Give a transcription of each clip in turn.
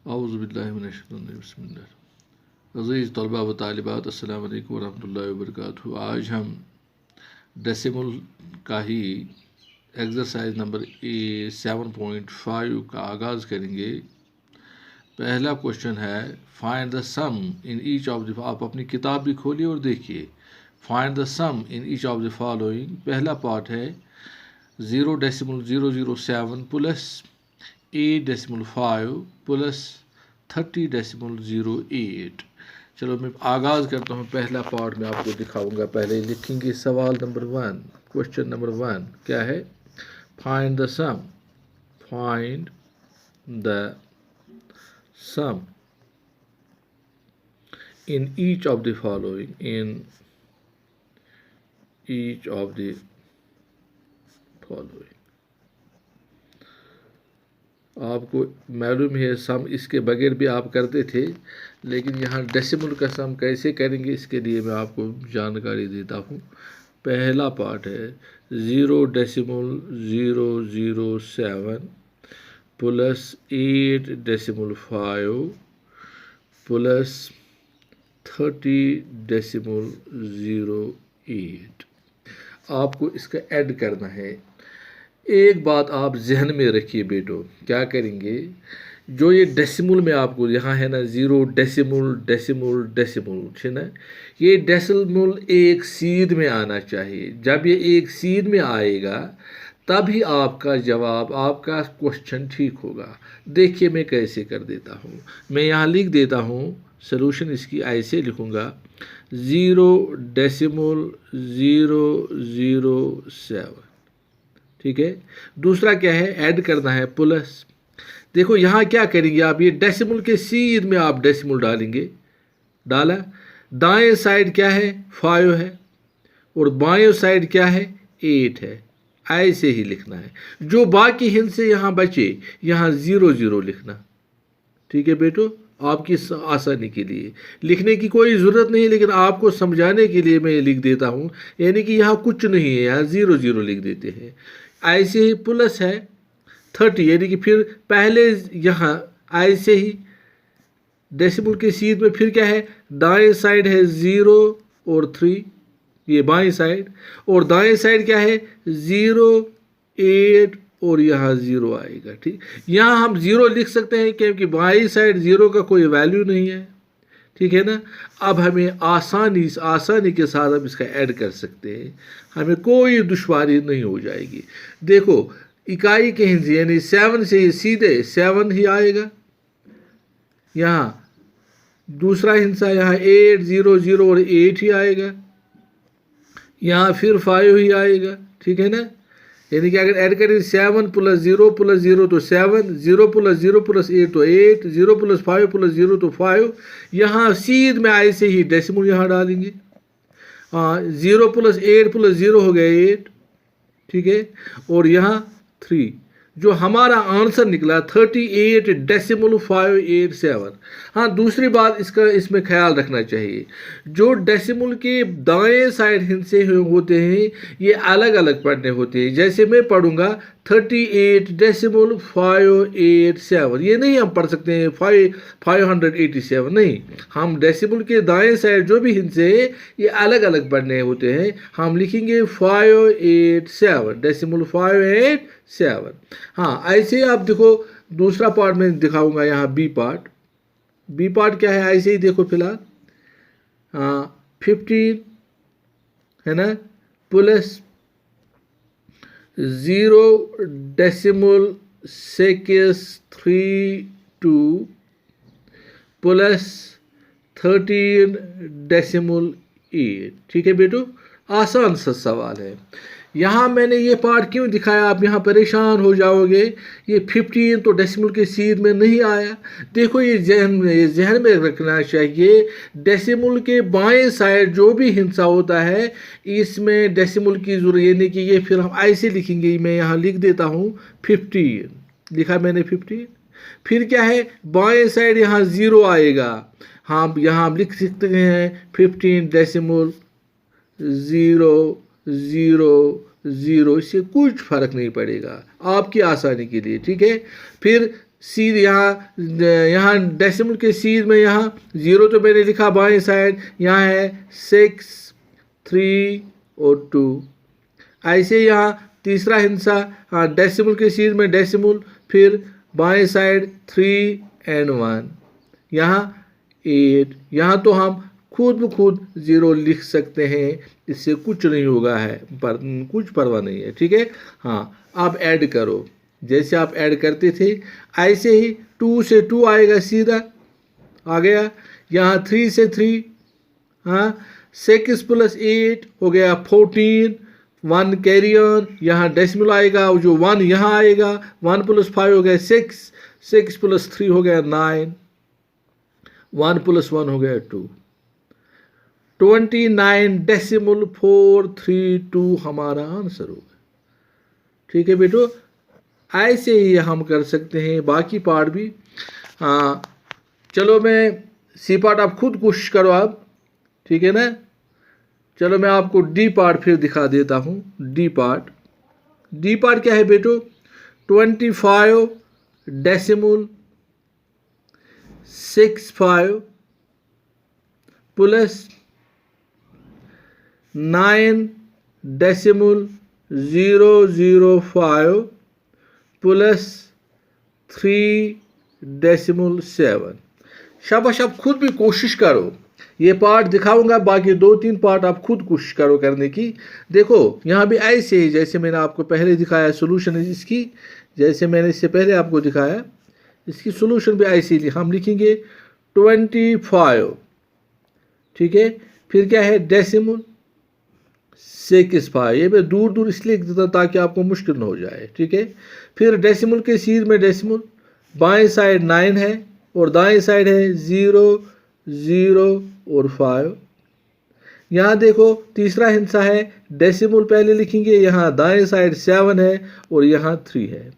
औज़ुबिल्लाहिमिनश्शैतानिर्रजीम। अज़ीज़ तलबा व तालिबात, अस्सलाम वालेकुम व रहमतुल्लाहि व बरकातुहू। आज हम डेसिमल का ही एक्सरसाइज नंबर 7.5 का आगाज़ करेंगे। पहला क्वेश्चन है find the sum in each of the, आप अपनी किताब भी खोलिए और देखिए। Find the sum in each of the following. पहला पार्ट है 0.007 प्लस 8.5 प्लस 30.08। चलो मैं आगाज़ करता हूँ। पहला पार्ट में आपको दिखाऊंगा। पहले लिखेंगे सवाल नंबर 1, क्वेश्चन नंबर 1 क्या है? Find the sum, find the sum in each of the following, in each of the following। आपको मालूम है सम इसके बगैर भी आप करते थे, लेकिन यहाँ डेसिमल का सम कैसे करेंगे इसके लिए मैं आपको जानकारी देता हूँ। पहला पार्ट है 0.007 प्लस 8.5 प्लस 30.08। आपको इसका ऐड करना है। एक बात आप जहन में रखिए बेटो, क्या करेंगे? जो ये डेसिमल में आपको यहाँ है ना 0.0 है ना, ये डेसिमल एक सीध में आना चाहिए। जब ये एक सीध में आएगा तभी आपका जवाब, आपका क्वेश्चन ठीक होगा। देखिए मैं कैसे कर देता हूँ। मैं यहाँ लिख देता हूँ सलूशन इसकी, ऐसे लिखूँगा 0.007। ठीक है। दूसरा क्या है? ऐड करना है प्लस। देखो यहाँ क्या करेंगे आप, ये डेसिमल के सीध में आप डेसिमल डालेंगे। डाला, दाएं साइड क्या है? 5 है और बाएं साइड क्या है? 8 है। ऐसे ही लिखना है। जो बाकी हिंद से यहाँ बचे, यहाँ 0 लिखना। ठीक है बेटो, आपकी आसानी के लिए लिखने की कोई ज़रूरत नहीं, लेकिन आपको समझाने के लिए मैं लिख देता हूँ। यानी कि यहाँ कुछ नहीं है, यहाँ 0 लिख देते हैं। ऐसे ही प्लस है 30, यानी कि फिर पहले यहाँ ऐसे ही डेसिमल के सीध में फिर क्या है? दाएं साइड है 0 और 3, ये बाएं साइड, और दाएं साइड क्या है? 0, 8 और यहाँ 0 आएगा। ठीक, यहाँ हम 0 लिख सकते हैं क्योंकि बाईं साइड 0 का कोई वैल्यू नहीं है। ठीक है ना। अब हमें आसानी के साथ हम इसका ऐड कर सकते हैं, हमें कोई दुश्वारी नहीं हो जाएगी। देखो इकाई के हिंसे यानी 7 से ही सीधे 7 ही आएगा। यहाँ दूसरा हिंसा यहाँ 8, 0 और 8 ही आएगा। यहाँ फिर 5 ही आएगा। ठीक है ना। यानी कि अगर ऐड करें 7 + 0 + 0 तो 7, 0 + 0 + 8 तो 8, 0 + 5 + 0 तो 5। यहाँ सीध में ऐसे ही डेसिमल यहाँ डालेंगे। 0 + 8 + 0 हो गया 8। ठीक है। और यहाँ 3, जो हमारा आंसर निकला 38.587। हाँ, दूसरी बात इसमें ख्याल रखना चाहिए, जो डेसिमल के दाएं साइड हिस्से होते हैं ये अलग अलग पढ़ने होते हैं। जैसे मैं पढ़ूंगा 38.587, ये नहीं हम पढ़ सकते हैं 587, नहीं। हम डेसिमल के दाएं साइड जो भी हिस्से हैं ये अलग अलग पढ़ने होते हैं। हम लिखेंगे 587, डेसिमल 587। हाँ, ऐसे आप देखो दूसरा पार्ट में दिखाऊंगा। यहाँ बी पार्ट क्या है? ऐसे ही देखो फिलहाल 15 है ना, प्लस 0.632 प्लस 13.8। ठीक है बेटो, आसान सा सवाल है। यहाँ मैंने ये पार्ट क्यों दिखाया, आप यहाँ परेशान हो जाओगे। ये 15 तो डेसिमल के सीध में नहीं आया। देखो ये जहन में रखना चाहिए, डेसिमल के बाएं साइड जो भी हिस्सा होता है इसमें डेसिमल की जरूरत, यानी कि ये फिर हम ऐसे लिखेंगे। मैं यहाँ लिख देता हूँ 15, लिखा मैंने 15। फिर क्या है? बाएं साइड यहाँ 0 आएगा। हाँ, यहाँ हम लिख सकते हैं 15.000, इससे कुछ फ़र्क नहीं पड़ेगा आपकी आसानी के लिए। ठीक है। फिर सीध यहाँ डेसिमल के सीध में यहाँ 0 तो मैंने लिखा बाएं साइड, यहाँ है 6, 3 और 2। ऐसे यहाँ तीसरा हिस्सा, हाँ डेसिमल के सीध में डेसिमल, फिर बाएं साइड 3 और 1, यहाँ 8। यहाँ तो हम खुद ब खुद 0 लिख सकते हैं, इससे कुछ नहीं होगा है, पर कुछ परवाह नहीं है, ठीक है। हाँ अब ऐड करो, जैसे आप ऐड करते थे ऐसे ही 2 से 2 आएगा, सीधा आ गया। यहाँ 3 से 3, हाँ 6 + 8 हो गया 14, 1 कैरी ऑन, यहाँ डेसिमल आएगा, जो 1 यहाँ आएगा, 1 + 5 हो गया 6, 6 + 3 हो गया 9, 1 + 1 हो गया 2, 29.432 हमारा आंसर होगा, ठीक है बेटो। ऐसे ही हम कर सकते हैं बाकी पार्ट भी। हाँ चलो मैं सी पार्ट आप खुद कोशिश करो आप, ठीक है ना। चलो मैं आपको डी पार्ट फिर दिखा देता हूँ। डी पार्ट क्या है बेटो, 25.65 प्लस 9.005 प्लस 3.7। शाबाश, आप खुद भी कोशिश करो, ये पार्ट दिखाऊंगा, बाकी 2-3 पार्ट आप खुद कोशिश करो करने की। देखो यहाँ भी ऐसे ही जैसे मैंने आपको पहले दिखाया सोल्यूशन है इसकी, जैसे मैंने इससे पहले आपको दिखाया, इसकी सोल्यूशन भी ऐसे ही हम लिखेंगे 25, ठीक है। फिर क्या है डेसिमल 6 ये मैं दूर दूर इसलिए लिख देता ताकि आपको मुश्किल न हो जाए, ठीक है। फिर डेसिमल के सीध में डेसिमल, बाएं साइड 9 है और दाएं साइड है 0, 0 और 5। यहाँ देखो तीसरा हिस्सा है डेसिमल पहले लिखेंगे, यहाँ दाएं साइड 7 है और यहाँ 3 है,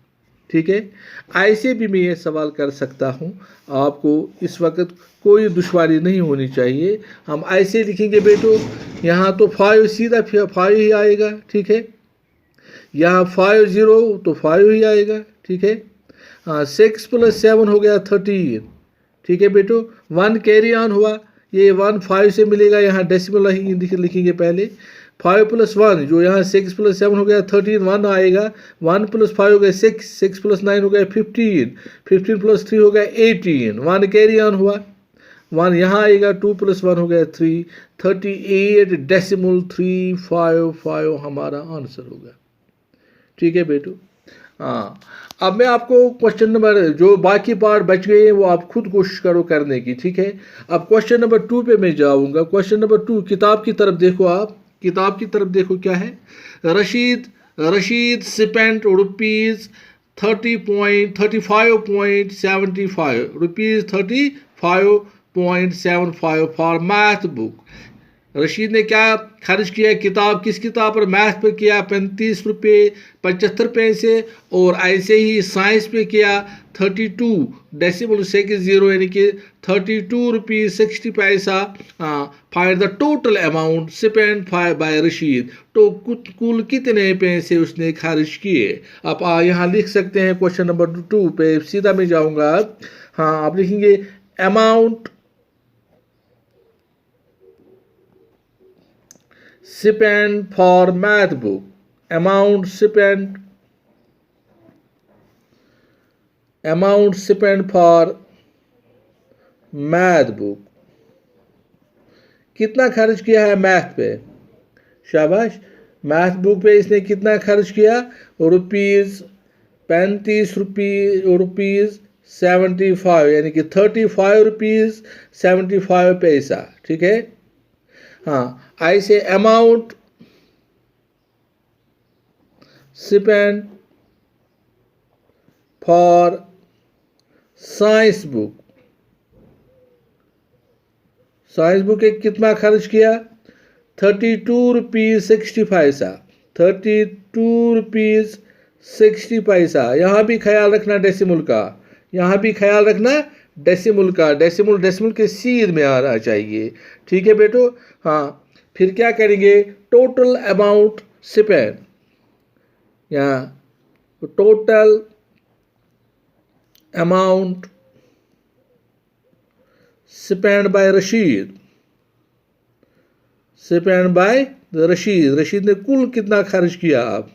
ठीक है। ऐसे भी मैं ये सवाल कर सकता हूँ, आपको इस वक्त कोई दुश्वारी नहीं होनी चाहिए। हम ऐसे लिखेंगे बेटो, यहाँ तो 5 सीधा 5 ही आएगा, ठीक है। यहाँ 5 0 तो 5 ही आएगा, ठीक है। हाँ 6 + 7 हो गया 13, ठीक है बेटो। 1 कैरी ऑन हुआ, ये 1 5 से मिलेगा, यहाँ डेसिमल लिखेंगे पहले। 5 + 1 जो यहाँ 6 + 7 हो गया 13, 1 आएगा, 1 + 5 हो गया 6, 6 + 9 हो गया 15, 15 + 3 हो गया 18, 1 कैरी ऑन हुआ, 1 यहाँ आएगा, 2 + 1 हो गया 3, 38.355 हमारा आंसर होगा, ठीक है बेटो। हाँ अब मैं आपको क्वेश्चन नंबर, जो बाकी पार्ट बच गए हैं वो आप खुद कोशिश करो करने की, ठीक है। अब क्वेश्चन नंबर 2 पे मैं जाऊंगा। क्वेश्चन नंबर 2, किताब की तरफ देखो आप, किताब की तरफ देखो क्या है। Rashid spent rupees 35.75 rupees 35.75 for math book. Rashid ने क्या खर्च किया, किताब, किस किताब पर, मैथ पर किया 35 रुपये 75 पैसे, और ऐसे ही साइंस पे किया 32.60 यानी कि 32 रुपीज़ 60 पैसा। Find the total amount spent by Rashid, तो कुल कितने पैसे उसने खर्च किए। आप यहाँ लिख सकते हैं क्वेश्चन नंबर 2 पे, सीधा मैं जाऊँगा। हाँ आप लिखेंगे amount spent for math book, amount spent for math book, कितना खर्च किया है मैथ पे। शाबाश, मैथ बुक पे इसने कितना खर्च किया, रुपीज़ 35 रुपीज़ 75 यानी कि 35 रुपीज़ 75 पैसा, ठीक है। हाँ ऐसे amount spent for science book, science book एक कितना खर्च किया, 32 रुपीज़ 60 पैसा, 32 रुपीज़ 60 पैसा। यहाँ भी ख्याल रखना डेसिमल का, यहाँ भी ख्याल रखना डेसिमल का, डेसिमल के सीध में आना चाहिए, ठीक है बेटो। हाँ फिर क्या करेंगे, टोटल अमाउंट स्पेंट, यहाँ total amount spend by Rashid, spend by Rashid, Rashid ने कुल कितना खर्च किया आप,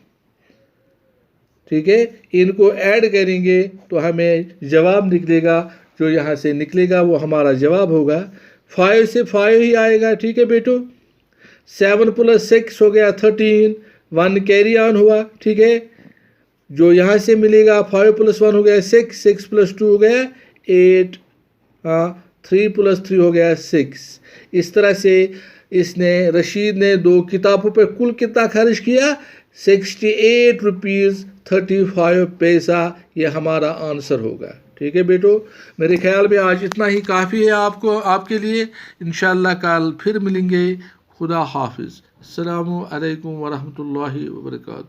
ठीक है। इनको ऐड करेंगे तो हमें जवाब निकलेगा, जो यहाँ से निकलेगा वो हमारा जवाब होगा। 5 से 5 ही आएगा, ठीक है बेटो। 7 + 6 हो गया 13, 1 कैरी ऑन हुआ, ठीक है। जो यहाँ से मिलेगा 5 + 1 हो गया 6, 6 + 2 हो गया 8, 3 + 3 हो गया 6। इस तरह से इसने रशीद ने 2 किताबों पर कुल कितना खर्च किया, 68 रुपीज़ 35 पैसा, ये हमारा आंसर होगा, ठीक है बेटो। मेरे ख्याल में आज इतना ही काफ़ी है आपको, आपके लिए। इंशाअल्लाह कल फिर मिलेंगे। खुदा हाफिज़। अस्सलामु अलैकुम वरहमतुल्लाहि वबरकातुहू।